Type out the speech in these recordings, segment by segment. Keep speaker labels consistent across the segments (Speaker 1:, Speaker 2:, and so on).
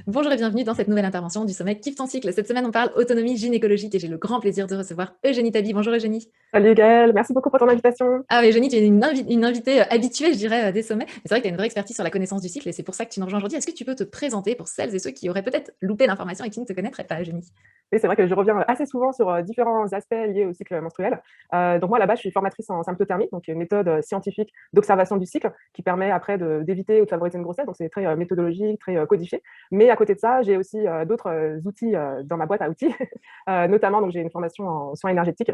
Speaker 1: Bonjour et bienvenue dans cette nouvelle intervention du sommet Kiffe ton cycle. Cette semaine, on parle autonomie gynécologique et j'ai le grand plaisir de recevoir Eugénie Tabi. Bonjour Eugénie.
Speaker 2: Salut Gaëlle, merci beaucoup pour ton invitation.
Speaker 1: Ah, Eugénie, tu es une invitée habituée, je dirais, des sommets. Mais c'est vrai que tu as une vraie expertise sur la connaissance du cycle et c'est pour ça que tu nous rejoins aujourd'hui. Est-ce que tu peux te présenter pour celles et ceux qui auraient peut-être loupé l'information et qui ne te connaîtraient pas, Eugénie?
Speaker 2: Oui, c'est vrai que je reviens assez souvent sur différents aspects liés au cycle menstruel. Donc moi, là-bas, je suis formatrice en symptothermie, donc une méthode scientifique d'observation du cycle qui permet après d'éviter ou de favoriser une grossesse. Donc c'est très méthodologique, très codifié. Mais à côté de ça, j'ai aussi d'autres outils dans ma boîte à outils, notamment donc j'ai une formation en soins énergétiques.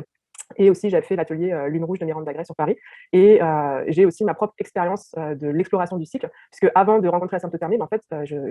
Speaker 2: Et aussi, j'ai fait l'atelier Lune Rouge de Miranda Dagré sur Paris. Et j'ai aussi ma propre expérience de l'exploration du cycle, puisque avant de rencontrer la symptothermie, en fait,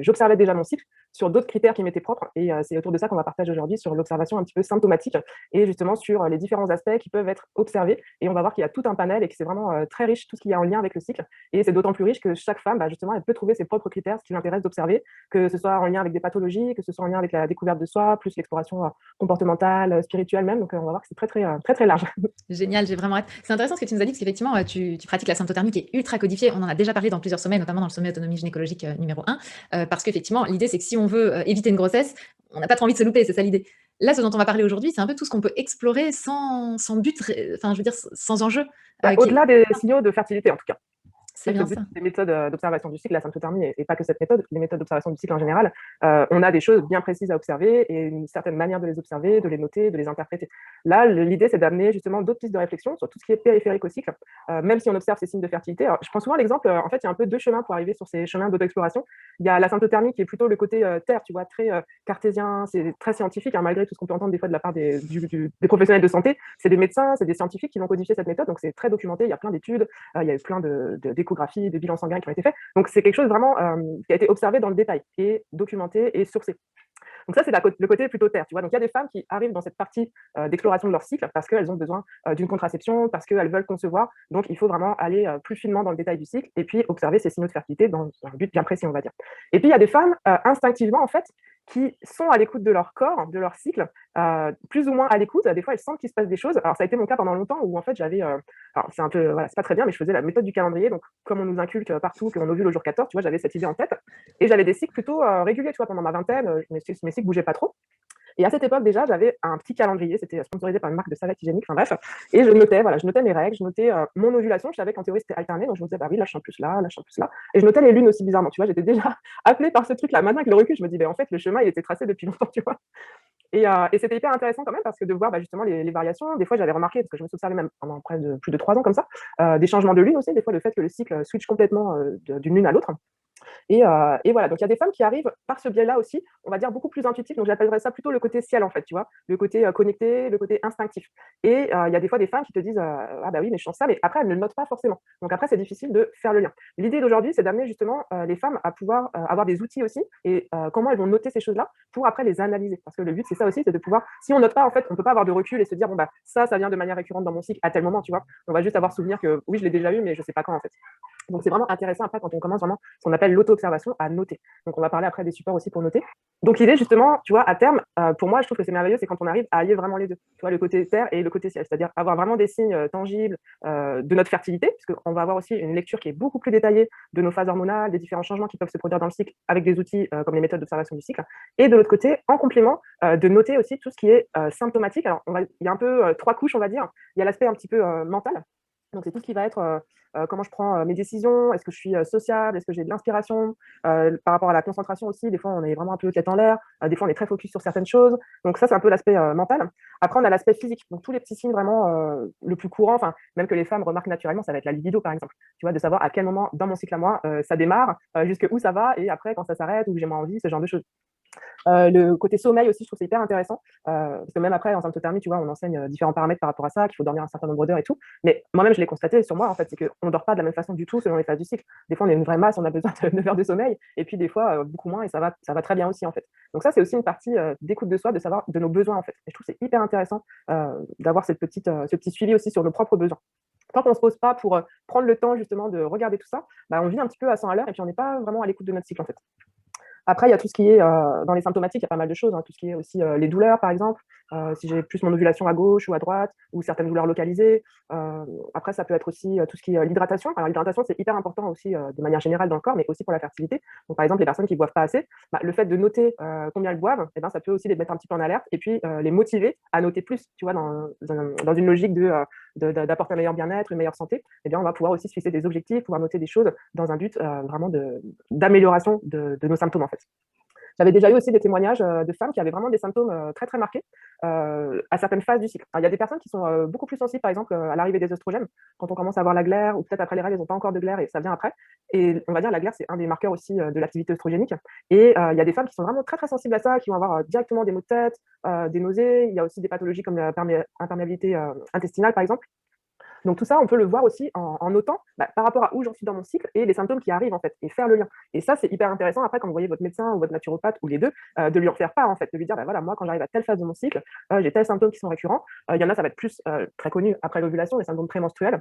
Speaker 2: j'observais déjà mon cycle sur d'autres critères qui m'étaient propres. Et c'est autour de ça qu'on va partager aujourd'hui sur l'observation un petit peu symptomatique et justement sur les différents aspects qui peuvent être observés. Et on va voir qu'il y a tout un panel et que c'est vraiment très riche tout ce qui est en lien avec le cycle. Et c'est d'autant plus riche que chaque femme, justement, elle peut trouver ses propres critères, ce qui l'intéresse d'observer, que ce soit en lien avec des pathologies, que ce soit en lien avec la découverte de soi, plus l'exploration comportementale, spirituelle même. Donc on va voir que c'est très large.
Speaker 1: Génial, j'ai vraiment hâte. C'est intéressant ce que tu nous as dit, parce qu'effectivement, tu pratiques la symptothermie qui est ultra codifiée. On en a déjà parlé dans plusieurs sommets, notamment dans le sommet autonomie gynécologique numéro 1, parce qu'effectivement, l'idée, c'est que si on veut éviter une grossesse, on n'a pas trop envie de se louper, c'est ça l'idée. Là, ce dont on va parler aujourd'hui, c'est un peu tout ce qu'on peut explorer sans but, enfin, je veux dire, sans enjeu. Qui est...
Speaker 2: Au-delà des signaux de fertilité, en tout cas.
Speaker 1: C'est
Speaker 2: En fait, le
Speaker 1: bien
Speaker 2: but
Speaker 1: ça.
Speaker 2: des méthodes d'observation du cycle, la symptothermie, et pas que cette méthode, les méthodes d'observation du cycle en général, on a des choses bien précises à observer et une certaine manière de les observer, de les noter, de les interpréter. Là, l'idée, c'est d'amener justement d'autres pistes de réflexion sur tout ce qui est périphérique au cycle, même si on observe ces signes de fertilité. Alors, je prends souvent l'exemple, en fait, il y a un peu deux chemins pour arriver sur ces chemins d'auto-exploration. Il y a la symptothermie qui est plutôt le côté terre, tu vois, très cartésien, c'est très scientifique, hein, malgré tout ce qu'on peut entendre des fois de la part des professionnels de santé. C'est des médecins, c'est des scientifiques qui vont codifier cette méthode, donc c'est très documenté, il y a plein d'études, il y a eu plein d'échographies, de bilans sanguins qui ont été faits. Donc c'est quelque chose vraiment qui a été observé dans le détail et documenté et sourcé. Donc ça, c'est le côté plutôt terre, tu vois. Donc il y a des femmes qui arrivent dans cette partie d'exploration de leur cycle parce qu'elles ont besoin d'une contraception, parce qu'elles veulent concevoir. Donc il faut vraiment aller plus finement dans le détail du cycle et puis observer ces signaux de fertilité dans un but bien précis, on va dire. Et puis il y a des femmes instinctivement, en fait, qui sont à l'écoute de leur corps, de leur cycle, plus ou moins à l'écoute. Des fois, elles sentent qu'il se passe des choses. Alors ça a été mon cas pendant longtemps où en fait j'avais, alors c'est un peu, voilà, c'est pas très bien, mais je faisais la méthode du calendrier. Donc comme on nous inculque partout qu'on ovule au jour 14, tu vois, j'avais cette idée en tête. Et j'avais des cycles plutôt réguliers, tu vois, pendant ma vingtaine, mes cycles bougeaient pas trop. Et à cette époque, déjà, j'avais un petit calendrier, c'était sponsorisé par une marque de savette hygiénique, enfin bref. Et je notais, voilà, je notais mes règles, je notais mon ovulation. Je savais qu'en théorie, c'était alterné, donc je me disais, bah oui, là, je sens plus là, là, je sens plus là. Et je notais les lunes aussi bizarrement, tu vois, j'étais déjà appelée par ce truc-là. Maintenant, avec le recul, je me dis, bah, en fait, le chemin, il était tracé depuis longtemps, tu vois. Et c'était hyper intéressant quand même parce que de voir justement les variations. Des fois, j'avais remarqué, parce que je me suis observée même pendant près de plus de 3 ans comme ça, des changements de lune aussi, des fois, le fait que le cycle switch complètement d'une lune à l'autre. Et voilà, donc il y a des femmes qui arrivent par ce biais-là aussi, on va dire beaucoup plus intuitif, donc j'appellerais ça plutôt le côté ciel en fait, tu vois, le côté connecté, le côté instinctif. Et il y a des fois des femmes qui te disent ah bah oui, mais je sens ça, mais après elles ne le notent pas forcément. Donc après, c'est difficile de faire le lien. L'idée d'aujourd'hui, c'est d'amener justement les femmes à pouvoir avoir des outils aussi et comment elles vont noter ces choses-là pour après les analyser. Parce que le but, c'est ça aussi, c'est de pouvoir, si on note pas, en fait, on peut pas avoir de recul et se dire bon bah ça vient de manière récurrente dans mon cycle à tel moment, tu vois. On va juste avoir souvenir que oui, je l'ai déjà eu, mais je sais pas quand en fait. Donc c'est vraiment intéressant après quand on commence vraiment ce qu'on appelle l'auto-observation à noter. Donc on va parler après des supports aussi pour noter. Donc l'idée justement, tu vois, à terme, pour moi je trouve que c'est merveilleux, c'est quand on arrive à allier vraiment les deux. Tu vois, le côté terre et le côté ciel, c'est-à-dire avoir vraiment des signes tangibles de notre fertilité, puisqu'on va avoir aussi une lecture qui est beaucoup plus détaillée de nos phases hormonales, des différents changements qui peuvent se produire dans le cycle avec des outils comme les méthodes d'observation du cycle. Et de l'autre côté, en complément, de noter aussi tout ce qui est symptomatique. Alors il y a un peu 3 couches, on va dire. Il y a l'aspect un petit peu mental. Donc c'est tout ce qui va être comment je prends mes décisions, est-ce que je suis sociable, est-ce que j'ai de l'inspiration, par rapport à la concentration aussi, des fois on est vraiment un peu tête en l'air, des fois on est très focus sur certaines choses, donc ça c'est un peu l'aspect mental. Après on a l'aspect physique, donc tous les petits signes vraiment le plus courant, enfin même que les femmes remarquent naturellement, ça va être la libido par exemple, tu vois, de savoir à quel moment dans mon cycle à moi ça démarre, jusque où ça va, et après quand ça s'arrête, ou que j'ai moins envie, ce genre de choses. Le côté sommeil aussi, je trouve c'est hyper intéressant. Parce que même après, en symptothermie, tu vois, on enseigne différents paramètres par rapport à ça, qu'il faut dormir un certain nombre d'heures et tout. Mais moi-même, je l'ai constaté sur moi, en fait, c'est qu'on ne dort pas de la même façon du tout selon les phases du cycle. Des fois, on est une vraie masse, on a besoin de 9 heures de sommeil, et puis des fois, beaucoup moins, et ça va très bien aussi, en fait. Donc ça, c'est aussi une partie d'écoute de soi, de savoir de nos besoins, en fait. Et je trouve que c'est hyper intéressant d'avoir ce petit suivi aussi sur nos propres besoins. Tant qu'on ne se pose pas pour prendre le temps, justement, de regarder tout ça, bah, on vit un petit peu à 100 à l'heure, et puis on n'est pas vraiment à l'écoute de notre cycle, en fait. Après, il y a tout ce qui est dans les symptomatiques, il y a pas mal de choses, hein, tout ce qui est aussi les douleurs, par exemple. si j'ai plus mon ovulation à gauche ou à droite, ou certaines douleurs localisées. Après, ça peut être aussi tout ce qui est l'hydratation. Alors, l'hydratation, c'est hyper important aussi de manière générale dans le corps, mais aussi pour la fertilité. Donc, par exemple, les personnes qui ne boivent pas assez, le fait de noter combien elles boivent, eh ben, ça peut aussi les mettre un petit peu en alerte et puis les motiver à noter plus, tu vois, dans une logique d'apporter un meilleur bien-être, une meilleure santé. Eh bien, on va pouvoir aussi se fixer des objectifs, pouvoir noter des choses dans un but vraiment d'amélioration de nos symptômes, en fait. J'avais déjà eu aussi des témoignages de femmes qui avaient vraiment des symptômes très, très marqués à certaines phases du cycle. Alors, il y a des personnes qui sont beaucoup plus sensibles, par exemple, à l'arrivée des oestrogènes, quand on commence à avoir la glaire, ou peut-être après les règles, elles n'ont pas encore de glaire et ça vient après. Et on va dire la glaire, c'est un des marqueurs aussi de l'activité œstrogénique. Et il y a des femmes qui sont vraiment très, très sensibles à ça, qui vont avoir directement des maux de tête, des nausées. Il y a aussi des pathologies comme l'imperméabilité intestinale, par exemple. Donc tout ça, on peut le voir aussi en notant par rapport à où j'en suis dans mon cycle et les symptômes qui arrivent en fait, et faire le lien. Et ça, c'est hyper intéressant après quand vous voyez votre médecin ou votre naturopathe ou les deux, de lui en faire part en fait, de lui dire voilà, moi quand j'arrive à telle phase de mon cycle, j'ai tels symptômes qui sont récurrents. Il y en a, ça va être plus très connu après l'ovulation, les symptômes prémenstruels.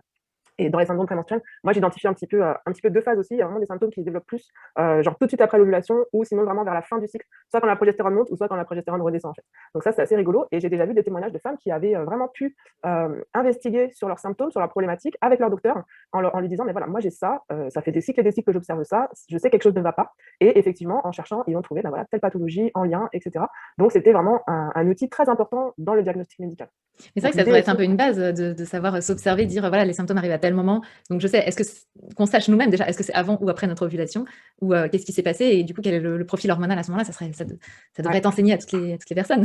Speaker 2: Et dans les symptômes prémenstruels, moi j'identifie un petit peu deux phases aussi. Il y a vraiment des symptômes qui se développent plus, genre tout de suite après l'ovulation, ou sinon vraiment vers la fin du cycle, soit quand la progestérone monte, ou soit quand la progestérone redescend en fait. Donc ça, c'est assez rigolo. Et j'ai déjà vu des témoignages de femmes qui avaient vraiment pu investiguer sur leurs symptômes, sur leurs problématiques avec leur docteur, en lui disant mais voilà, moi j'ai ça, ça fait des cycles et des cycles que j'observe ça, je sais que quelque chose ne va pas. Et effectivement, en cherchant, ils ont trouvé voilà, telle pathologie en lien, etc. Donc c'était vraiment un outil très important dans le diagnostic médical.
Speaker 1: Mais c'est vrai
Speaker 2: Donc
Speaker 1: que ça
Speaker 2: l'idée
Speaker 1: devrait être
Speaker 2: aussi,
Speaker 1: un peu une base de savoir s'observer, dire voilà, les symptômes arrivent à tel moment. Donc je sais, est-ce que qu'on sache nous-mêmes déjà, est-ce que c'est avant ou après notre ovulation, ou qu'est-ce qui s'est passé et du coup quel est le profil hormonal à ce moment-là, ça devrait
Speaker 2: ouais.
Speaker 1: être enseigné à toutes les personnes.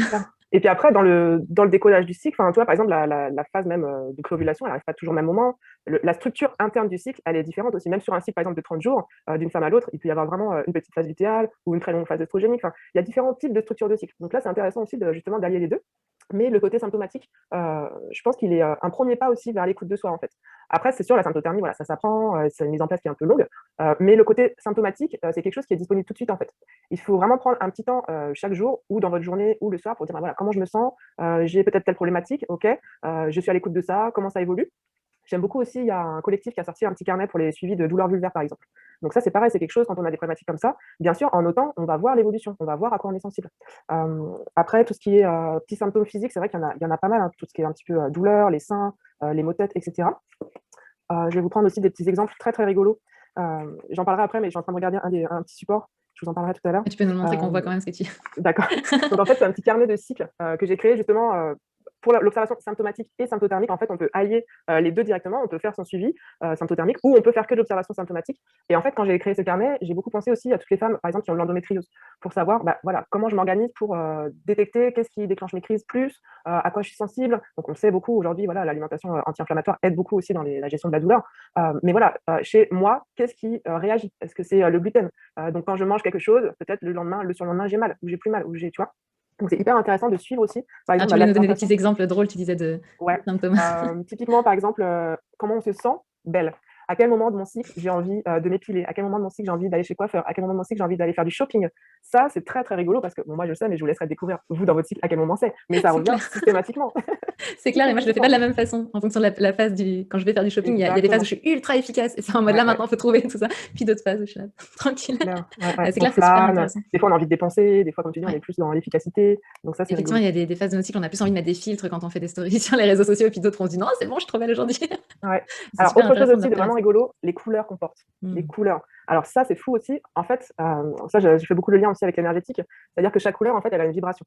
Speaker 2: Et puis après, dans le décodage du cycle, tu vois, par exemple, la phase même de préovulation, elle n'arrive pas toujours au même moment. La structure interne du cycle, elle est différente aussi. Même sur un cycle, par exemple, de 30 jours, d'une femme à l'autre, il peut y avoir vraiment une petite phase lutéale ou une très longue phase œstrogénique. Enfin, il y a différents types de structures de cycle. Donc là, c'est intéressant aussi justement d'allier les deux. Mais le côté symptomatique, je pense qu'il est un premier pas aussi vers l'écoute de soi, en fait. Après, c'est sûr, la symptothermie, voilà, ça s'apprend, c'est une mise en place qui est un peu longue. Mais le côté symptomatique, c'est quelque chose qui est disponible tout de suite, en fait. Il faut vraiment prendre un petit temps chaque jour, ou dans votre journée, ou le soir, pour dire, voilà, comment je me sens, j'ai peut-être telle problématique, ok, je suis à l'écoute de ça, comment ça évolue. J'aime beaucoup aussi, il y a un collectif qui a sorti un petit carnet pour les suivis de douleurs vulvaires, par exemple. Donc ça, c'est pareil, c'est quelque chose, quand on a des problématiques comme ça, bien sûr, en notant, on va voir l'évolution, on va voir à quoi on est sensible. Après, tout ce qui est petits symptômes physiques, c'est vrai qu'il y en a pas mal, hein, tout ce qui est un petit peu douleur, les seins, les maux de tête, etc. Je vais vous prendre aussi des petits exemples très, très rigolos. J'en parlerai après, mais je suis en train de regarder un petit support, je vous en parlerai tout à l'heure.
Speaker 1: Tu peux nous le montrer qu'on voit quand même ce que tu...
Speaker 2: D'accord. Donc en fait, c'est un petit carnet de cycles que j'ai créé justement pour l'observation symptomatique et symptothermique. En fait, on peut allier les deux directement. On peut faire son suivi symptothermique ou on peut faire que de l'observation symptomatique. Et en fait, quand j'ai créé ce carnet, j'ai beaucoup pensé aussi à toutes les femmes, par exemple, qui ont de l'endométriose, pour savoir voilà, comment je m'organise pour détecter qu'est-ce qui déclenche mes crises plus, à quoi je suis sensible. Donc on sait beaucoup aujourd'hui, voilà, l'alimentation anti-inflammatoire aide beaucoup aussi dans la gestion de la douleur. Mais voilà, chez moi, qu'est-ce qui réagit? Est-ce que c'est le gluten? Donc quand je mange quelque chose, peut-être le lendemain, le surlendemain, j'ai mal, ou j'ai plus mal, ou j'ai, tu vois. Donc c'est hyper intéressant de suivre aussi, par
Speaker 1: Ah,
Speaker 2: exemple,
Speaker 1: tu voulais nous donner des
Speaker 2: l'alimentation.
Speaker 1: petits exemples drôles, tu disais,
Speaker 2: Ouais.
Speaker 1: de symptômes.
Speaker 2: Typiquement, par exemple, comment on se sent belle. À quel moment de mon cycle j'ai envie de m'épiler? À quel moment de mon cycle j'ai envie d'aller chez coiffeur? À quel moment de mon cycle j'ai envie d'aller faire du shopping? Ça, c'est très très rigolo parce que bon, moi je le sais, mais je vous laisserai découvrir vous dans votre cycle à quel moment c'est. Mais ça
Speaker 1: C'est
Speaker 2: revient
Speaker 1: clair.
Speaker 2: systématiquement.
Speaker 1: C'est clair, et moi je le fais pas de la même façon. En fonction de la phase quand je vais faire du shopping, il y a des phases où
Speaker 2: Exactement.
Speaker 1: je suis ultra efficace et c'est en mode
Speaker 2: Ouais,
Speaker 1: là
Speaker 2: ouais.
Speaker 1: maintenant il faut trouver tout ça. Puis d'autres phases où je suis là, tranquille.
Speaker 2: C'est clair. Ouais, ouais.
Speaker 1: C'est
Speaker 2: On
Speaker 1: clair, c'est super
Speaker 2: flâne.
Speaker 1: intéressant.
Speaker 2: Des fois, on a envie de dépenser. Des fois, comme tu dis, on
Speaker 1: Ouais.
Speaker 2: est plus dans l'efficacité. Donc ça, c'est
Speaker 1: Effectivement,
Speaker 2: rigolo.
Speaker 1: il y a des phases de notre cycle, on a plus envie de mettre des filtres quand on fait des stories sur les réseaux sociaux, et puis d'autres on se dit non, c'est bon, je suis trop belle aujourd'hui.
Speaker 2: Ouais.
Speaker 1: C'est
Speaker 2: Alors,
Speaker 1: super
Speaker 2: autre chose
Speaker 1: intéressant de
Speaker 2: aussi de
Speaker 1: repérer
Speaker 2: vraiment
Speaker 1: ça.
Speaker 2: rigolo, les couleurs qu'on porte. Les
Speaker 1: Hmm.
Speaker 2: couleurs. Alors ça, c'est fou aussi. En fait, ça, je fais beaucoup le lien aussi avec l'énergétique. C'est-à-dire que chaque couleur, en fait, elle a une vibration.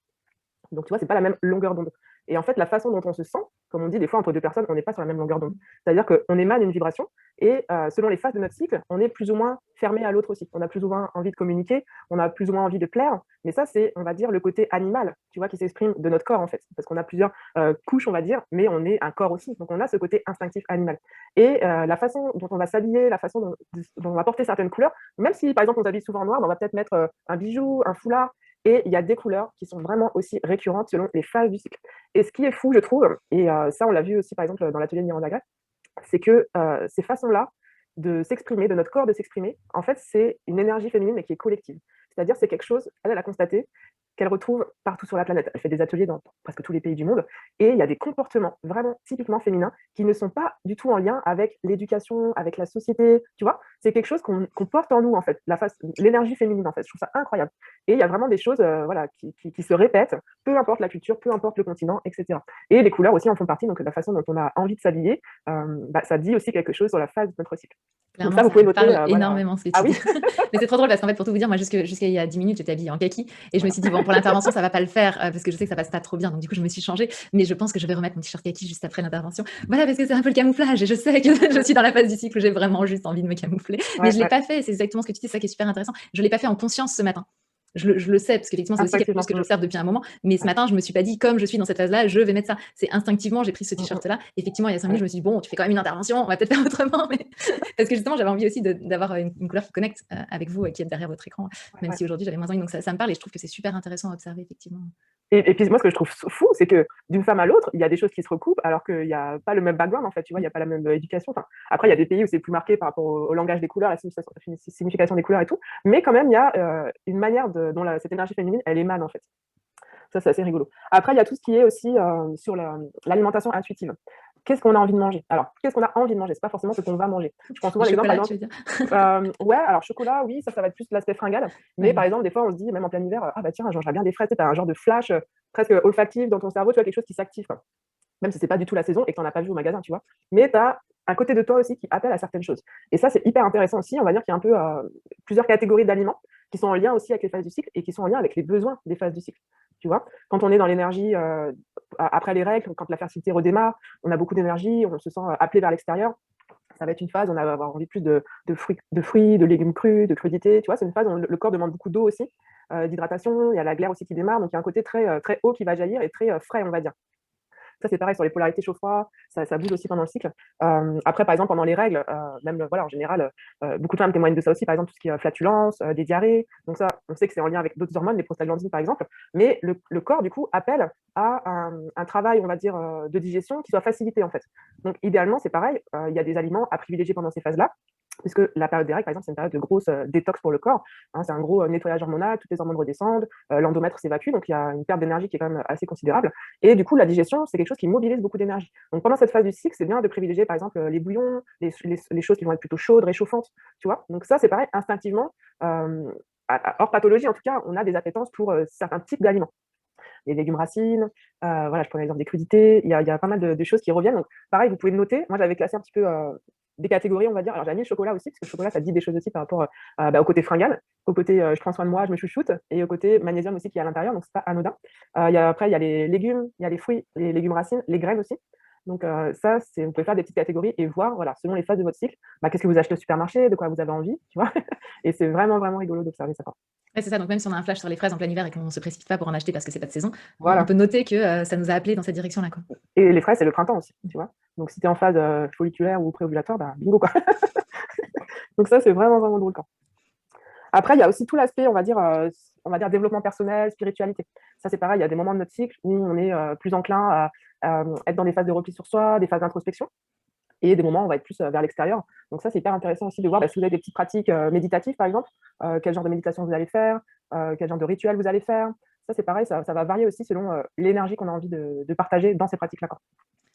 Speaker 2: Donc, tu vois, c'est pas la même longueur d'onde. Et en fait, la façon dont on se sent, comme on dit, des fois, entre deux personnes, on n'est pas sur la même longueur d'onde. C'est-à-dire qu'on émane une vibration et selon les phases de notre cycle, on est plus ou moins fermé à l'autre aussi. On a plus ou moins envie de communiquer, on a plus ou moins envie de plaire. Mais ça, c'est, on va dire, le côté animal, tu vois, qui s'exprime de notre corps, en fait. Parce qu'on a plusieurs couches, on va dire, mais on est un corps aussi. Donc, on a ce côté instinctif animal. Et la façon dont on va s'habiller, la façon dont on va porter certaines couleurs, même si, par exemple, on s'habille souvent en noir, on va peut-être mettre un bijou, un foulard. Et il y a des couleurs qui sont vraiment aussi récurrentes selon les phases du cycle. Et ce qui est fou, je trouve, et ça, on l'a vu aussi, par exemple, dans l'atelier de Miranda Grecque, c'est que ces façons-là de s'exprimer, de notre corps de s'exprimer, en fait, c'est une énergie féminine, mais qui est collective. C'est-à-dire, c'est quelque chose, elle a constaté, qu'elle retrouve partout sur la planète. Elle fait des ateliers dans presque tous les pays du monde et il y a des comportements vraiment typiquement féminins qui ne sont pas du tout en lien avec l'éducation, avec la société, tu vois? C'est quelque chose qu'on porte en nous, en fait, l'énergie féminine, en fait. Je trouve ça incroyable et il y a vraiment des choses, voilà, qui se répètent, peu importe la culture, peu importe le continent et cetera et les couleurs aussi en font partie, donc la façon dont on a envie de s'habiller, ça dit aussi quelque chose sur la phase de notre cycle. Donc
Speaker 1: Clairement,
Speaker 2: ça, vous
Speaker 1: ça
Speaker 2: pouvez
Speaker 1: me
Speaker 2: noter,
Speaker 1: parle
Speaker 2: voilà.
Speaker 1: énormément ce que
Speaker 2: Ah
Speaker 1: tu
Speaker 2: oui?
Speaker 1: dis. Mais c'est trop drôle parce qu'en fait, pour tout vous dire, moi, jusqu'à il y a 10 minutes, j'étais habillée en kaki et je me suis dit: «Bon, pour l'intervention, ça va pas le faire, parce que je sais que ça passe pas trop bien». Donc du coup, je me suis changée, mais je pense que je vais remettre mon t-shirt kaki juste après l'intervention. Voilà, parce que c'est un peu le camouflage et je sais que je suis dans la phase du cycle où j'ai vraiment juste envie de me camoufler. Mais
Speaker 2: Ouais,
Speaker 1: je l'ai
Speaker 2: ouais,
Speaker 1: pas fait, c'est exactement ce que tu dis, c'est ça qui est super intéressant. Je l'ai pas fait en conscience ce matin. Je le sais parce qu'effectivement, c'est aussi quelque chose
Speaker 2: instinctivement.
Speaker 1: que j'observe depuis un moment, mais ce matin, je me suis pas dit: «Comme je suis dans cette phase-là, je vais mettre ça». C'est instinctivement, j'ai pris ce
Speaker 2: Mmh mh.
Speaker 1: t-shirt-là. Effectivement, il y a 5 minutes,
Speaker 2: Ouais,
Speaker 1: je me suis dit: «Bon, tu fais quand même une intervention, on va peut-être faire autrement», mais parce que justement, j'avais envie aussi d'avoir une couleur qui connecte avec vous, qui est derrière votre écran,
Speaker 2: ouais,
Speaker 1: même
Speaker 2: ouais.
Speaker 1: si aujourd'hui j'avais moins envie. Donc ça me parle et je trouve que c'est super intéressant à observer, effectivement.
Speaker 2: Et puis moi, ce que je trouve fou, c'est que d'une femme à l'autre, il y a des choses qui se recoupent alors qu'il y a pas le même background, en fait, tu vois? Il y a pas la même, éducation. Enfin, après, il y a des pays où c'est plus marqué par rapport au langage des couleurs, la signification des couleurs et tout, mais quand même, il y a, une manière dont cette énergie féminine, elle émane, en fait. Ça, c'est assez rigolo. Après, il y a tout ce qui est aussi, sur l'alimentation intuitive. Qu'est-ce qu'on a envie de manger? Alors, qu'est-ce qu'on a envie de manger? C'est pas forcément ce qu'on va manger. Je prends
Speaker 1: Le
Speaker 2: souvent l'exemple, par
Speaker 1: chocolat, tu
Speaker 2: exemple,
Speaker 1: veux dire?
Speaker 2: ouais, alors chocolat, oui, ça va être plus l'aspect fringale. Mais par
Speaker 1: Ouais.
Speaker 2: exemple, des fois, on se dit, même en plein hiver, ah bah tiens, je mangerais bien des fraises. Tu sais, tu as un genre de flash presque olfactif dans ton cerveau, tu vois, quelque chose qui s'active, quoi. Même si c'est pas du tout la saison et que tu en as pas vu au magasin, tu vois. Mais tu as un côté de toi aussi qui appelle à certaines choses. Et ça, c'est hyper intéressant aussi. On va dire qu'il y a un peu plusieurs catégories d'aliments qui sont en lien aussi avec les phases du cycle et qui sont en lien avec les besoins des phases du cycle. Tu vois, quand on est dans l'énergie après les règles, quand la fertilité redémarre, on a beaucoup d'énergie, on se sent appelé vers l'extérieur. Ça va être une phase où on va avoir envie plus de fruits, de légumes crus, de crudités. Tu vois, c'est une phase où le corps demande beaucoup d'eau aussi, d'hydratation. Il y a la glaire aussi qui démarre, donc il y a un côté très, très haut qui va jaillir et très frais, on va dire. Ça, c'est pareil sur les polarités chaud-froid, ça bouge aussi pendant le cycle. Après, par exemple, pendant les règles, même voilà, en général, beaucoup de femmes témoignent de ça aussi, par exemple, tout ce qui est flatulence, des diarrhées. Donc ça, on sait que c'est en lien avec d'autres hormones, les prostaglandines, par exemple. Mais le corps, du coup, appelle à un travail, on va dire, de digestion qui soit facilité, en fait. Donc, idéalement, c'est pareil, il y a des aliments à privilégier pendant ces phases-là, puisque la période des règles, par exemple, c'est une période de grosse détox pour le corps. Hein, c'est un gros nettoyage hormonal, toutes les hormones redescendent, l'endomètre s'évacue, donc il y a une perte d'énergie qui est quand même assez considérable. Et du coup, la digestion, c'est quelque chose qui mobilise beaucoup d'énergie. Donc pendant cette phase du cycle, c'est bien de privilégier, par exemple, les bouillons, les choses qui vont être plutôt chaudes, réchauffantes, tu vois. Donc ça, c'est pareil, instinctivement, hors pathologie, en tout cas, on a des appétences pour certains types d'aliments. Les légumes racines, voilà, je prends l'exemple des crudités, il y a pas mal de choses qui reviennent. Donc pareil, vous pouvez le noter. Moi, j'avais classé un petit peu des catégories, on va dire. Alors, j'avais mis le chocolat aussi, parce que le chocolat, ça dit des choses aussi par rapport au côté fringale, au côté je prends soin de moi, je me chouchoute, et au côté magnésium aussi qui est à l'intérieur, donc c'est pas anodin. Après, il y a les légumes, il y a les fruits, les légumes racines, les graines aussi. Donc ça, vous pouvez faire des petites catégories et voir, voilà, selon les phases de votre cycle, qu'est-ce que vous achetez au supermarché, de quoi vous avez envie, tu vois. Et c'est vraiment, vraiment rigolo d'observer ça, quoi.
Speaker 1: Ouais, c'est ça. Donc même si on a un flash sur les fraises en plein hiver et qu'on ne se précipite pas pour en acheter parce que c'est pas de saison, on
Speaker 2: Voilà.
Speaker 1: peut noter que ça nous a appelé dans cette direction-là, quoi.
Speaker 2: Et les fraises, c'est le printemps aussi, tu vois. Donc si tu es en phase folliculaire ou préovulatoire, bah, bingo, quoi. Donc ça, c'est vraiment, vraiment drôle, quoi. Après, il y a aussi tout l'aspect, on va dire développement personnel, spiritualité. Ça, c'est pareil, il y a des moments de notre cycle où on est plus enclin à être dans des phases de repli sur soi, des phases d'introspection, et des moments où on va être plus vers l'extérieur. Donc ça, c'est hyper intéressant aussi de voir si vous avez des petites pratiques méditatives, par exemple, quel genre de méditation vous allez faire, quel genre de rituel vous allez faire. Ça, c'est pareil, ça va varier aussi selon l'énergie qu'on a envie de partager dans ces pratiques-là, quoi.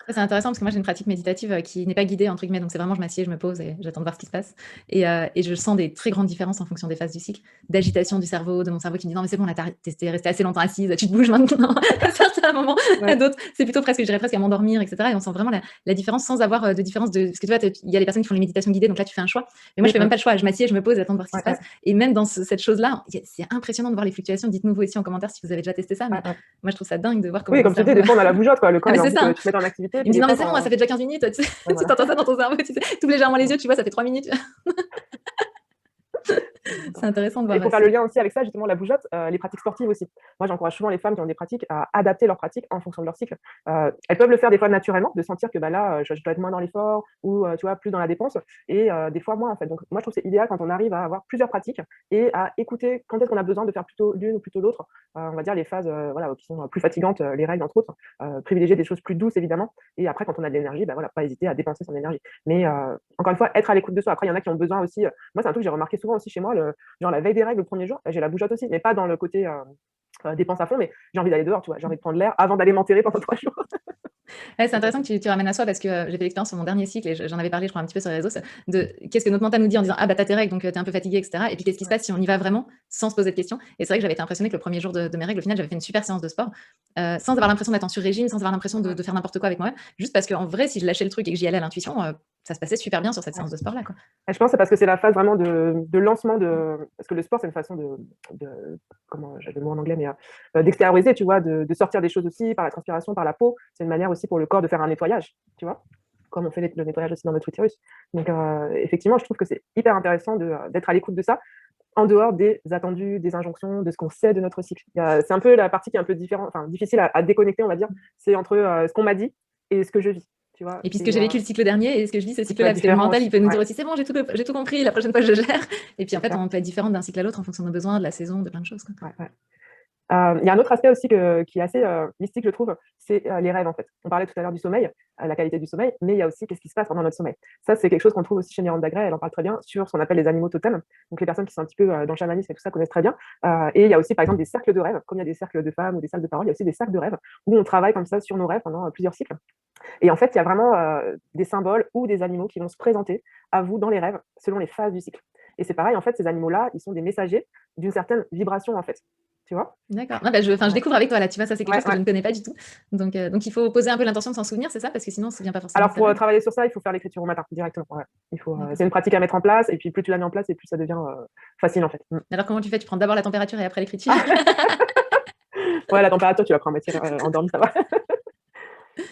Speaker 1: Ça, c'est intéressant parce que moi, j'ai une pratique méditative, qui n'est pas «guidée» entre guillemets, donc c'est vraiment je m'assieds, je me pose et j'attends de voir ce qui se passe et je sens des très grandes différences en fonction des phases du cycle, d'agitation du cerveau, de mon cerveau qui me dit: «Non mais c'est bon là, tu resté assez longtemps assise, tu te bouges maintenant». À certains moments, à
Speaker 2: Ouais.
Speaker 1: d'autres, c'est plutôt presque, je dirais presque à m'endormir et cetera et on sent vraiment la différence sans avoir, de différence de parce que tu vois, il y a les personnes qui font les méditations guidées, donc là, tu fais un choix. Mais moi, je fais même pas le choix, je m'assieds, je me pose, j'attends de voir ce qui
Speaker 2: Ouais,
Speaker 1: se passe
Speaker 2: ouais,
Speaker 1: et même dans cette chose-là, c'est impressionnant de voir les fluctuations. Dites-nous vous aussi en commentaire si vous avez déjà testé ça, mais
Speaker 2: ouais, ouais.
Speaker 1: moi, je trouve ça dingue de voir comment
Speaker 2: Oui,
Speaker 1: mon
Speaker 2: comme tu dis,
Speaker 1: cerveau
Speaker 2: des fois, on a la bougeotte, quoi. Le
Speaker 1: ah
Speaker 2: corps,
Speaker 1: mais
Speaker 2: il a
Speaker 1: c'est
Speaker 2: envie
Speaker 1: ça,
Speaker 2: de
Speaker 1: hein.
Speaker 2: te mettre en activité,
Speaker 1: Il me
Speaker 2: puis
Speaker 1: dit:
Speaker 2: des
Speaker 1: «Non mais
Speaker 2: fois,
Speaker 1: c'est bon, ça fait déjà 15 minutes», tu sais?
Speaker 2: ouais,
Speaker 1: Tu
Speaker 2: voilà.
Speaker 1: entends ça dans ton cerveau, tu sais? Tu ouvres légèrement les yeux, tu vois, ça fait 3 minutes. C'est intéressant de
Speaker 2: Et
Speaker 1: voir,
Speaker 2: pour faire le lien aussi avec ça, justement, la bougeotte, les pratiques sportives aussi. Moi, j'encourage souvent les femmes qui ont des pratiques à adapter leurs pratiques en fonction de leur cycle. Elles peuvent le faire des fois naturellement, de sentir que bah, là, je dois être moins dans l'effort ou tu vois, plus dans la dépense, et des fois moins en fait. Donc moi, je trouve que c'est idéal quand on arrive à avoir plusieurs pratiques et à écouter quand est-ce qu'on a besoin de faire plutôt l'une ou plutôt l'autre. On va dire les phases voilà, qui sont plus fatigantes, les règles entre autres, privilégier des choses plus douces évidemment. Et après, quand on a de l'énergie, bah, voilà, pas hésiter à dépenser son énergie. Mais encore une fois, être à l'écoute de soi. Après, il y en a qui ont besoin aussi. Moi, c'est un truc que j'ai remarqué souvent aussi chez moi, genre la veille des règles, le premier jour, j'ai la bougeotte aussi, mais pas dans le côté dépense à fond, mais j'ai envie d'aller dehors, tu vois, j'ai envie de prendre l'air avant d'aller m'enterrer pendant 3 jours.
Speaker 1: Ouais, c'est intéressant que tu ramènes à soi parce que j'ai fait l'expérience sur mon dernier cycle et j'en avais parlé, je crois, un petit peu sur les réseaux, de qu'est-ce que notre mental nous dit en disant ah bah t'as tes règles donc t'es un peu fatigué, etc. Et puis qu'est-ce qui se passe si on y va vraiment sans se poser de questions. Et c'est vrai que j'avais été impressionnée que le premier jour de mes règles, au final, j'avais fait une super séance de sport sans avoir l'impression d'être en sur-régime, sans avoir l'impression de faire n'importe quoi avec moi-même, juste parce qu'en vrai, si je lâchais le truc et que j'y allais à l'intuition, ça se passait super bien sur cette séance de sport là, quoi.
Speaker 2: Et je pense que c'est parce que c'est la phase vraiment de lancement parce que le sport, c'est une façon comment, j'ai le mot en anglais, mais d'extérioriser, tu vois, de sortir des choses aussi par la transpiration, par la peau. C'est une manière aussi pour le corps de faire un nettoyage, tu vois, comme on fait le nettoyage aussi dans notre utérus. Donc, effectivement, je trouve que c'est hyper intéressant d'être à l'écoute de ça, en dehors des attendus, des injonctions, de ce qu'on sait de notre cycle. C'est un peu la partie qui est un peu difficile à déconnecter, on va dire. C'est entre ce qu'on m'a dit et ce que je vis. Tu vois,
Speaker 1: et puis ce que j'ai vécu le cycle dernier et ce que je vis ce cycle-là, parce que le
Speaker 2: différent
Speaker 1: mental, il
Speaker 2: aussi.
Speaker 1: peut nous dire
Speaker 2: Ouais,
Speaker 1: aussi c'est bon, j'ai tout compris, la prochaine fois je gère. Et puis en
Speaker 2: c'est
Speaker 1: fait,
Speaker 2: clair.
Speaker 1: on peut être différent d'un cycle à l'autre en fonction de nos besoins, de la saison, de plein de choses, quoi.
Speaker 2: Ouais, ouais. Il y a un autre aspect aussi qui est assez mystique, je trouve, c'est les rêves en fait. On parlait tout à l'heure du sommeil, la qualité du sommeil, mais il y a aussi qu'est-ce qui se passe pendant notre sommeil. Ça, c'est quelque chose qu'on trouve aussi chez Miranda Gray, elle en parle très bien sur ce qu'on appelle les animaux totems. Donc les personnes qui sont un petit peu dans le chamanisme et tout ça connaissent très bien. Et il y a aussi par exemple des cercles de rêve, comme il y a des cercles de femmes ou des salles de parole, il y a aussi des cercles de rêve où on travaille comme ça sur nos rêves pendant plusieurs cycles. Et en fait, il y a vraiment des symboles ou des animaux qui vont se présenter à vous dans les rêves selon les phases du cycle. Et c'est pareil, en fait, ces animaux-là, ils sont des messagers d'une certaine vibration en fait. Tu vois?
Speaker 1: D'accord. Non, bah, je découvre avec toi là, tu vois, ça c'est quelque
Speaker 2: Ouais,
Speaker 1: chose que
Speaker 2: ouais.
Speaker 1: je ne connais pas du tout. Donc il faut poser un peu l'intention de s'en souvenir, c'est ça? Parce que sinon on ne se souvient pas forcément
Speaker 2: Alors
Speaker 1: de ses
Speaker 2: pour
Speaker 1: rêves.
Speaker 2: travailler sur ça, il faut faire l'écriture au matin directement. Ouais.
Speaker 1: D'accord.
Speaker 2: C'est une pratique à mettre en place, et puis plus tu la mets en place, et plus ça devient facile en fait.
Speaker 1: Alors comment tu fais? Tu prends d'abord la température et après l'écriture?
Speaker 2: Ouais, la température, tu la prends à moitié endormie, ça va.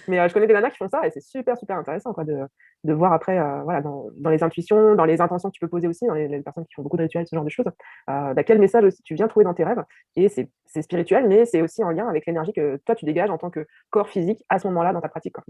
Speaker 2: Mais je connais des nanas qui font ça, et c'est super, super intéressant quoi, de voir après, voilà, dans les intuitions, dans les intentions que tu peux poser aussi, dans les personnes qui font beaucoup de rituels, ce genre de choses, quel message aussi tu viens trouver dans tes rêves. Et c'est spirituel, mais c'est aussi en lien avec l'énergie que toi tu dégages en tant que corps physique à ce moment-là dans ta pratique, quoi.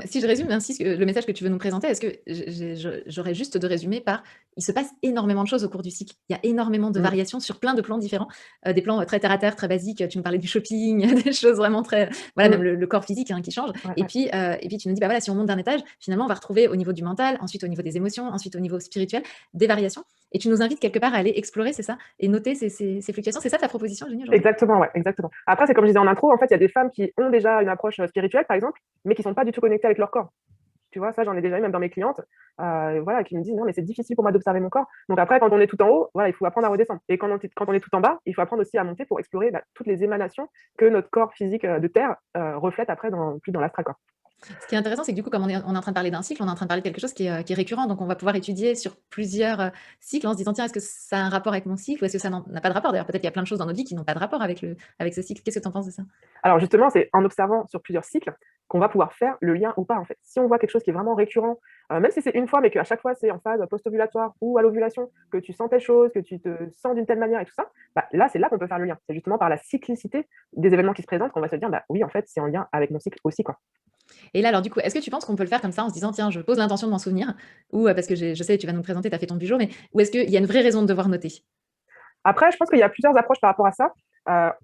Speaker 1: Si je résume ainsi le message que tu veux nous présenter, est-ce que j'aurais juste de résumer par il se passe énormément de choses au cours du cycle. Il y a énormément de
Speaker 2: Mm.
Speaker 1: variations sur plein de plans différents, des plans très terre à terre, très basiques. Tu me parlais du shopping, des choses vraiment très, voilà, même
Speaker 2: Mm.
Speaker 1: le corps physique hein, qui change.
Speaker 2: Ouais,
Speaker 1: Et
Speaker 2: ouais.
Speaker 1: puis, tu nous dis, bah voilà, si on monte d'un étage, finalement, on va retrouver au niveau du mental, ensuite au niveau des émotions, ensuite au niveau spirituel, des variations. Et tu nous invites quelque part à aller explorer, c'est ça? Et noter ces fluctuations. C'est ça ta proposition, Jenny, aujourd'hui?
Speaker 2: Exactement, ouais, exactement. Après, c'est comme je disais en intro, en fait, il y a des femmes qui ont déjà une approche spirituelle, par exemple, mais qui sont pas du tout connectées avec leur corps. Tu vois, ça, j'en ai déjà eu même dans mes clientes, voilà, qui me disent: «Non, mais c'est difficile pour moi d'observer mon corps». Donc après, quand on est tout en haut, voilà, il faut apprendre à redescendre. Et quand on est tout en bas, il faut apprendre aussi à monter pour explorer, bah, toutes les émanations que notre corps physique, de terre, reflète après plus dans l'astral, quoi.
Speaker 1: Ce qui est intéressant, c'est que du coup, comme on est en train de parler d'un cycle, on est en train de parler de quelque chose qui est récurrent. Donc, on va pouvoir étudier sur plusieurs cycles en se disant, tiens, est-ce que ça a un rapport avec mon cycle ou est-ce que ça n'a pas de rapport? D'ailleurs, peut-être qu'il y a plein de choses dans notre vie qui n'ont pas de rapport avec ce cycle. Qu'est-ce que tu en penses de ça?
Speaker 2: Alors justement, c'est en observant sur plusieurs cycles qu'on va pouvoir faire le lien ou pas, en fait. Si on voit quelque chose qui est vraiment récurrent, même si c'est une fois, mais qu'à chaque fois c'est en phase post-ovulatoire ou à l'ovulation, que tu sens telle chose, que tu te sens d'une telle manière et tout ça, bah, là, c'est là qu'on peut faire le lien. C'est justement par la cyclicité des événements qui se présentent qu'on va se dire, bah oui, en fait, c'est en lien avec mon cycle aussi, quoi.
Speaker 1: Et là, alors du coup, est-ce que tu penses qu'on peut le faire comme ça en se disant, tiens, je pose l'intention de m'en souvenir ou parce que je sais, tu vas nous le présenter, tu as fait ton bijou, mais ou est-ce qu'il y a une vraie raison de devoir noter?
Speaker 2: Après, je pense qu'il y a plusieurs approches par rapport à ça.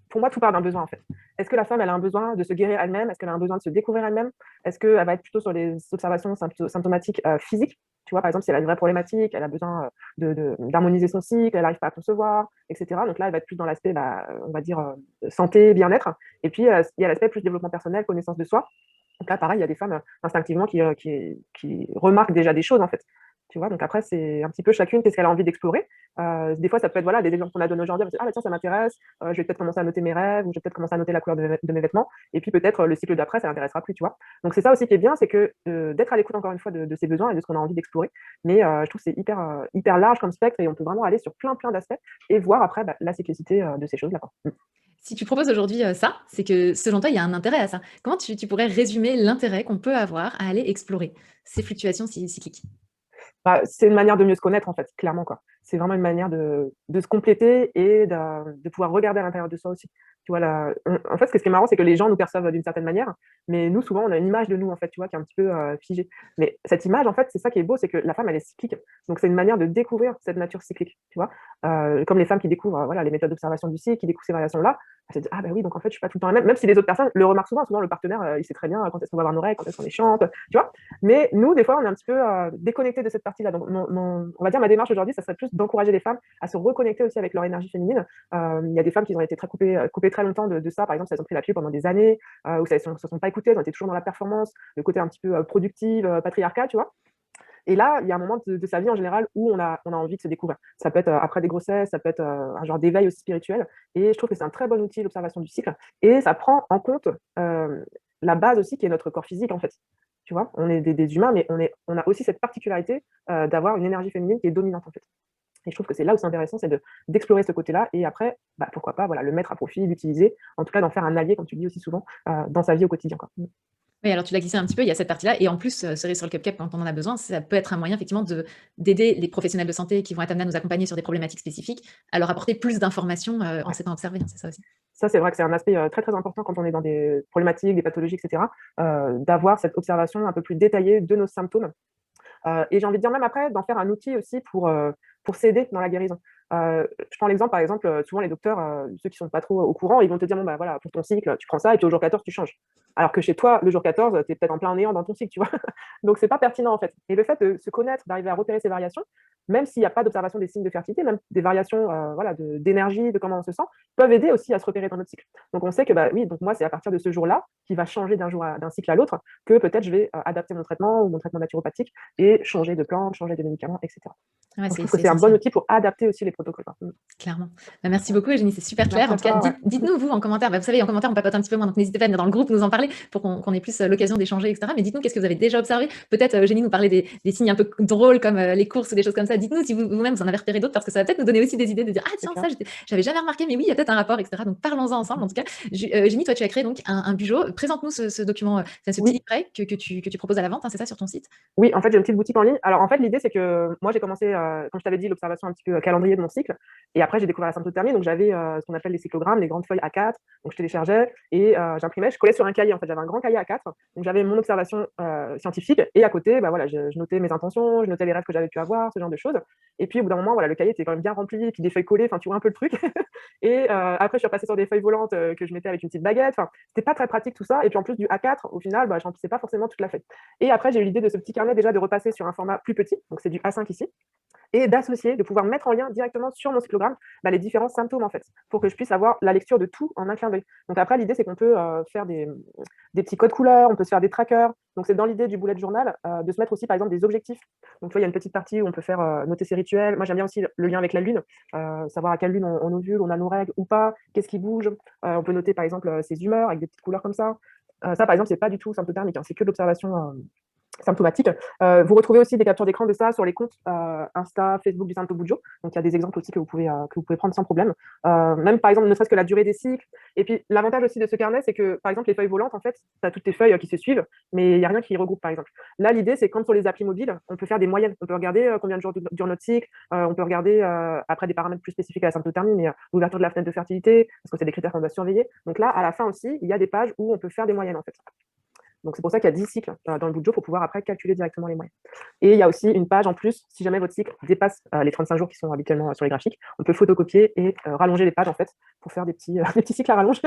Speaker 2: Pour moi, tout part d'un besoin, en fait. Est-ce que la femme, elle a un besoin de se guérir elle-même? Est-ce qu'elle a un besoin de se découvrir elle-même? Est-ce qu'elle va être plutôt sur les observations symptomatiques physiques? Tu vois, par exemple, si elle a une vraie problématique, elle a besoin d'harmoniser son cycle, elle n'arrive pas à concevoir, etc. Donc là, elle va être plus dans l'aspect, bah, on va dire, santé, bien-être. Et puis, il y a l'aspect plus développement personnel, connaissance de soi. Donc là, pareil, il y a des femmes instinctivement qui remarquent déjà des choses, en fait. Tu vois, donc après, c'est un petit peu chacune qu'est-ce qu'elle a envie d'explorer. Des fois, ça peut être voilà, des exemples qu'on a donnés aujourd'hui. Ah, bah, tiens, ça m'intéresse, je vais peut-être commencer à noter mes rêves, ou je vais peut-être commencer à noter la couleur de mes vêtements. Et puis peut-être le cycle d'après, ça l'intéressera plus, tu vois. Donc c'est ça aussi qui est bien, c'est que d'être à l'écoute encore une fois de ses besoins et de ce qu'on a envie d'explorer. Mais je trouve que c'est hyper large comme spectre et on peut vraiment aller sur plein d'aspects et voir après bah, la cyclicité de ces choses-là, quoi.
Speaker 1: Si tu proposes aujourd'hui ça, c'est que selon toi, il y a un intérêt à ça. Comment tu pourrais résumer l'intérêt qu'on peut avoir à aller explorer ces fluctuations cycliques?
Speaker 2: Bah, c'est une manière de mieux se connaître, en fait, clairement, quoi. C'est vraiment une manière de se compléter et de pouvoir regarder à l'intérieur de soi aussi. Tu vois, en fait, ce qui est marrant, c'est que les gens nous perçoivent d'une certaine manière, mais nous, souvent, on a une image de nous, en fait, tu vois, qui est un petit peu figée. Mais cette image, en fait, c'est ça qui est beau, c'est que la femme, elle est cyclique. Donc, c'est une manière de découvrir cette nature cyclique, tu vois. Comme les femmes qui découvrent voilà, les méthodes d'observation du cycle, qui découvrent ces variations-là, Elle se dit: «Ah bah oui, donc en fait, je suis pas tout le temps la même», même si les autres personnes le remarquent souvent. Souvent, le partenaire, il sait très bien quand est-ce qu'on va avoir nos règles, quand est-ce qu'on est chiante, tu vois? Mais nous, des fois, on est un petit peu déconnectés de cette partie-là. Donc, on va dire, ma démarche aujourd'hui, ça serait plus d'encourager les femmes à se reconnecter aussi avec leur énergie féminine. Il y a des femmes qui ont été très coupées très longtemps de ça. Par exemple, si elles ont pris la pilule pendant des années, ou si elles ne se sont pas écoutées, elles ont été toujours dans la performance, le côté un petit peu productive, patriarcat, tu vois? Et là, il y a un moment de sa vie en général où on a envie de se découvrir. Ça peut être après des grossesses, ça peut être un genre d'éveil aussi spirituel. Et je trouve que c'est un très bon outil, l'observation du cycle. Et ça prend en compte la base aussi qui est notre corps physique, en fait. Tu vois, on est des humains, mais on a aussi cette particularité d'avoir une énergie féminine qui est dominante, en fait. Et je trouve que c'est là où c'est intéressant, c'est d'explorer ce côté-là. Et après, bah, pourquoi pas, voilà, le mettre à profit, l'utiliser, en tout cas d'en faire un allié, comme tu le dis aussi souvent, dans sa vie au quotidien, quoi.
Speaker 1: Oui, alors tu l'as glissé un petit peu, il y a cette partie-là et en plus, cerise sur le cupcake quand on en a besoin, ça peut être un moyen effectivement d'aider les professionnels de santé qui vont être amenés à nous accompagner sur des problématiques spécifiques, à leur apporter plus d'informations, en
Speaker 2: Ouais.
Speaker 1: s'étant observés, hein, c'est ça aussi?
Speaker 2: Ça, c'est vrai que c'est un aspect très, très important quand on est dans des problématiques, des pathologies, et cetera, d'avoir cette observation un peu plus détaillée de nos symptômes. Et j'ai envie de dire même après, d'en faire un outil aussi pour s'aider dans la guérison. Je prends l'exemple, par exemple, souvent les docteurs, ceux qui sont pas trop au courant, ils vont te dire: «Bon, bah, voilà, pour ton cycle, tu prends ça et puis au jour 14, tu changes». Alors que chez toi, le jour 14, tu es peut-être en plein néant dans ton cycle, tu vois? Donc c'est pas pertinent, en fait. Et le fait de se connaître, d'arriver à repérer ces variations, même s'il y a pas d'observation des signes de fertilité, même des variations, voilà, d'énergie, de comment on se sent, peuvent aider aussi à se repérer dans notre cycle. Donc on sait que, bah, oui, donc moi, c'est à partir de ce jour-là, qui va changer d'un cycle à l'autre, que peut-être je vais, adapter mon traitement ou mon traitement naturopathique et changer de plante, changer de médicaments, et cetera.
Speaker 1: Ouais,
Speaker 2: Donc je trouve que
Speaker 1: c'est
Speaker 2: c'est un bon
Speaker 1: essentiel.
Speaker 2: outil pour adapter aussi les protocoles, quoi.
Speaker 1: Clairement. Bah, merci beaucoup Eugénie, c'est super clair.
Speaker 2: Merci
Speaker 1: En
Speaker 2: à
Speaker 1: tout cas,
Speaker 2: toi, ouais.
Speaker 1: dites-nous vous en commentaire, bah, vous savez en commentaire on papote un petit peu moins, donc n'hésitez pas à venir dans le groupe nous en parler pour qu'on ait plus, l'occasion d'échanger et cetera. Mais dites-nous qu'est-ce que vous avez déjà observé? Peut-être, Eugénie nous parlait des signes un peu drôles comme, les courses ou des choses comme ça. Dites-nous si vous-même vous en avez repéré d'autres parce que ça va peut-être nous donner aussi des idées de dire: «Ah
Speaker 2: C'est
Speaker 1: tiens
Speaker 2: clair.
Speaker 1: ça j'avais jamais remarqué mais oui, il y a peut-être un rapport» et cetera. Donc parlons-en ensemble en tout cas. Eugénie, toi tu as créé donc un Bujo. Présente-nous ce document, enfin ce petit
Speaker 2: Oui.
Speaker 1: livret que tu proposes à la vente, hein, c'est ça sur ton site?
Speaker 2: Oui, en fait, j'ai une petite boutique en ligne. Alors, en fait, l'idée, c'est que moi, j'ai commencé, comme je t'avais dit, l'observation un petit peu calendrier de mon cycle. Et après, j'ai découvert la symptothermie. Donc, j'avais ce qu'on appelle les cyclogrammes, les grandes feuilles A4. Donc, je téléchargeais et j'imprimais. Je collais sur un cahier. En fait, j'avais un grand cahier A4. Donc, j'avais mon observation scientifique. Et à côté, bah, voilà, je notais mes intentions, je notais les rêves que j'avais pu avoir, ce genre de choses. Et puis, au bout d'un moment, voilà, le cahier était quand même bien rempli. Et puis, des feuilles collées. Enfin, tu vois un peu le truc. Et après, je suis repassée sur des feuilles volantes que je mettais avec une petite baguette. Enfin, c'était pas très pratique tout ça. Et puis, en plus du A4, au final, bah, je remplissais pas forcément toute la feuille. Et après, j'ai eu l'idée de ce petit carnet déjà de repasser sur un format plus petit, donc c'est du A5 ici, et d'associer, de pouvoir mettre en lien directement sur mon cyclogramme bah, les différents symptômes en fait, pour que je puisse avoir la lecture de tout en un clin d'œil. Donc après, l'idée c'est qu'on peut faire des petits codes couleurs, on peut se faire des trackers. Donc c'est dans l'idée du bullet journal de se mettre aussi par exemple des objectifs. Donc tu vois, il y a une petite partie où on peut faire noter ses rituels. Moi j'aime bien aussi le lien avec la lune, savoir à quelle lune on ovule, on a nos règles ou pas, qu'est-ce qui bouge. On peut noter par exemple ses humeurs avec des petites couleurs comme ça. Ça par exemple, c'est pas du tout symptothermique, hein, c'est que de l'observation symptomatique. Vous retrouvez aussi des captures d'écran de ça sur les comptes Insta, Facebook du Santo Bujo. Donc il y a des exemples aussi que vous pouvez prendre sans problème. Même par exemple, ne serait-ce que la durée des cycles. Et puis l'avantage aussi de ce carnet, c'est que par exemple les feuilles volantes, en fait, tu as toutes tes feuilles qui se suivent, mais il n'y a rien qui regroupe par exemple. Là, l'idée, c'est comme sur les applis mobiles, on peut faire des moyennes. On peut regarder combien de jours dure notre cycle. On peut regarder après des paramètres plus spécifiques à la symptothermie, mais l'ouverture de la fenêtre de fertilité, parce que c'est des critères qu'on doit surveiller. Donc là, à la fin aussi, il y a des pages où on peut faire des moyennes en fait. Donc c'est pour ça qu'il y a 10 cycles dans le Bujo pour pouvoir après calculer directement les moyens. Et il y a aussi une page en plus, si jamais votre cycle dépasse les 35 jours qui sont habituellement sur les graphiques, on peut photocopier et rallonger les pages en fait pour faire des petits, des petits cycles à rallonge.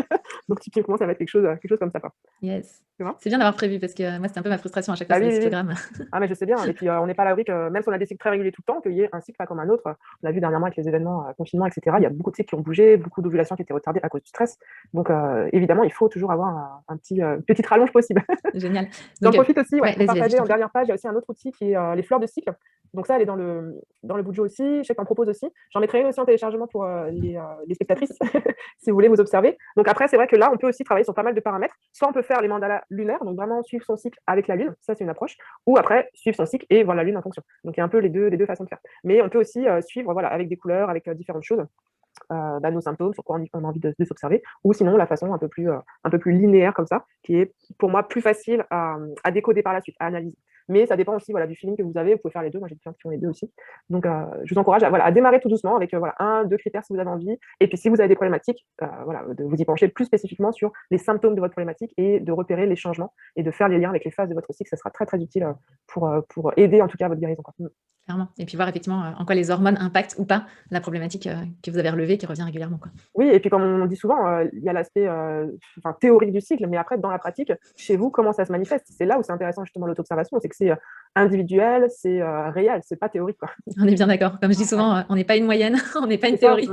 Speaker 2: Donc typiquement, ça va être quelque chose comme ça. Quoi.
Speaker 1: Yes.
Speaker 2: Tu vois.
Speaker 1: C'est bien d'avoir prévu parce que moi c'était un peu ma frustration à chaque fois
Speaker 2: Bah
Speaker 1: sur
Speaker 2: oui,
Speaker 1: les
Speaker 2: oui, oui.
Speaker 1: cyclogrammes.
Speaker 2: Ah, mais je sais bien. Et puis, on n'est pas à l'abri que, même si on a des cycles très réguliers tout le temps, qu'il y ait un cycle pas comme un autre. On a vu dernièrement avec les événements, confinement, et cetera, il y a beaucoup de cycles qui ont bougé, beaucoup d'ovulations qui étaient retardées à cause du stress. Donc, évidemment, il faut toujours avoir une petite rallonge possible.
Speaker 1: Génial.
Speaker 2: J'en
Speaker 1: Donc,
Speaker 2: profite aussi, ouais,
Speaker 1: ouais,
Speaker 2: pour
Speaker 1: vas-y, je
Speaker 2: partager
Speaker 1: t'en
Speaker 2: en
Speaker 1: prie.
Speaker 2: dernière page, il y a aussi un autre outil qui est les fleurs de cycle. Donc ça, elle est dans le Bujo aussi. Je sais que t'en proposes aussi. J'en mettrai une aussi en téléchargement pour les spectatrices, si vous voulez vous observer. Donc après, c'est vrai que là, on peut aussi travailler sur pas mal de paramètres. Soit on peut faire les mandalas lunaires, donc vraiment suivre son cycle avec la lune. Ça, c'est une approche. Ou après, suivre son cycle et voir la lune en fonction. Donc il y a un peu les deux façons de faire. Mais on peut aussi suivre voilà, avec des couleurs, avec différentes choses. Nos symptômes, sur quoi on a envie de s'observer, ou sinon la façon un peu plus linéaire comme ça, qui est pour moi plus facile à décoder par la suite, à analyser. Mais ça dépend aussi voilà, du feeling que vous avez, vous pouvez faire les deux, moi j'ai des clients qui font les deux aussi. Donc je vous encourage à démarrer tout doucement avec voilà, 1, 2 critères si vous avez envie, et puis si vous avez des problématiques, voilà, de vous y pencher plus spécifiquement sur les symptômes de votre problématique et de repérer les changements et de faire les liens avec les phases de votre cycle, ça sera très très utile pour aider en tout cas à votre guérison. Quoi.
Speaker 1: clairement. Et puis voir effectivement, en quoi les hormones impactent ou pas la problématique, que vous avez relevée, qui revient régulièrement, quoi.
Speaker 2: Oui et puis comme on dit souvent, il y a l'aspect, enfin théorique du cycle, mais après dans la pratique, chez vous, comment ça se manifeste? C'est là où c'est intéressant justement l'auto-observation, c'est que c'est, individuel, c'est, réel, c'est pas théorique, quoi.
Speaker 1: On est bien d'accord. Comme je dis
Speaker 2: Ouais,
Speaker 1: souvent, on n'est pas une moyenne, on n'est pas une
Speaker 2: c'est ça,
Speaker 1: théorie.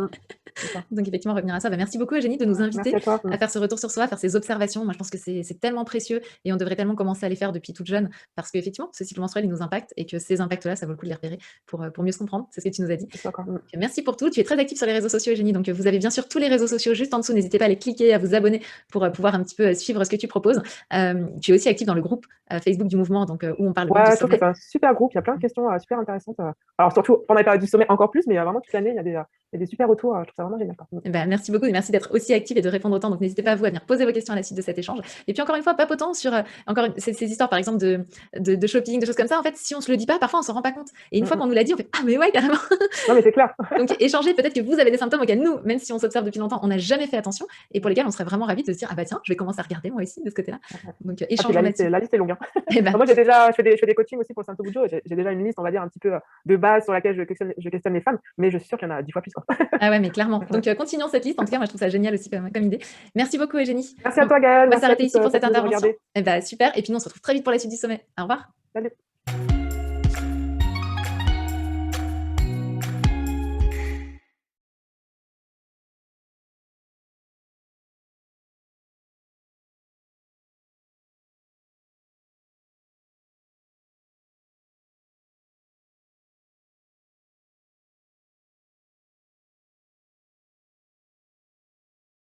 Speaker 2: c'est ça.
Speaker 1: Donc effectivement, revenir à ça. Bah, merci beaucoup Eugénie de nous
Speaker 2: Merci
Speaker 1: inviter
Speaker 2: à toi,
Speaker 1: à faire ce retour sur soi, à faire ces observations. Moi, je pense que c'est tellement précieux et on devrait tellement commencer à les faire depuis toute jeune parce qu'effectivement, ce cycle menstruel, il nous impacte et que ces impacts-là, ça vaut le coup de les repérer pour mieux se comprendre. C'est ce que tu nous as dit.
Speaker 2: je suis d'accord.
Speaker 1: Merci pour tout. Tu es très active sur les réseaux sociaux, Eugénie. Donc, vous avez bien sûr tous les réseaux sociaux juste en dessous. N'hésitez pas à les cliquer, à vous abonner pour pouvoir un petit peu suivre ce que tu proposes. Tu es aussi active dans le groupe Facebook du mouvement, donc où on parle du
Speaker 2: Ouais, je trouve que
Speaker 1: sommeil.
Speaker 2: c'est un super groupe, il y a plein de questions, super intéressantes, alors surtout pendant les périodes du sommeil encore plus, mais vraiment toute l'année, il y a des super retours, je trouve ça vraiment génial, quoi.
Speaker 1: Eh ben, merci beaucoup et merci d'être aussi active et de répondre autant. Donc, n'hésitez pas, vous, à venir poser vos questions à la suite de cet échange. Et puis, encore une fois, papotant sur ces histoires, par exemple, de shopping, de choses comme ça. En fait, si on se le dit pas, parfois, on s'en rend pas compte. Et une
Speaker 2: Mmh
Speaker 1: fois
Speaker 2: mh.
Speaker 1: qu'on nous l'a dit, on fait ah, mais ouais, carrément.
Speaker 2: Non, mais c'est clair.
Speaker 1: Donc, échanger, peut-être que vous avez des symptômes auxquels nous, même si on s'observe depuis longtemps, on n'a jamais fait attention et pour lesquels on serait vraiment ravis de se dire ah, bah tiens, je vais commencer à regarder moi aussi de ce côté-là. Donc,
Speaker 2: Ah puis
Speaker 1: échangeons là-dessus.
Speaker 2: la liste est longue, hein.
Speaker 1: Eh ben,
Speaker 2: Moi, j'ai déjà je fais des coachings aussi pour le Santo-Bujo et j'ai déjà une liste, on va dire, un petit peu, de base sur laquelle je questionne les femmes, mais je suis sûre qu'il y en a 10 fois plus, quoi.
Speaker 1: ah ouais, mais clairement. Donc, continuons cette liste. En tout cas, moi, je trouve ça génial aussi comme idée. Merci beaucoup, Eugénie.
Speaker 2: Merci à
Speaker 1: Bon,
Speaker 2: toi Gaëlle,
Speaker 1: on va
Speaker 2: merci à
Speaker 1: s'arrêter
Speaker 2: toutes,
Speaker 1: ici pour
Speaker 2: celles
Speaker 1: cette
Speaker 2: qui nous ont
Speaker 1: intervention.
Speaker 2: regardées.
Speaker 1: Eh ben, super. Et puis, nous, on se retrouve très vite pour la suite du sommet. Au revoir.
Speaker 2: Salut.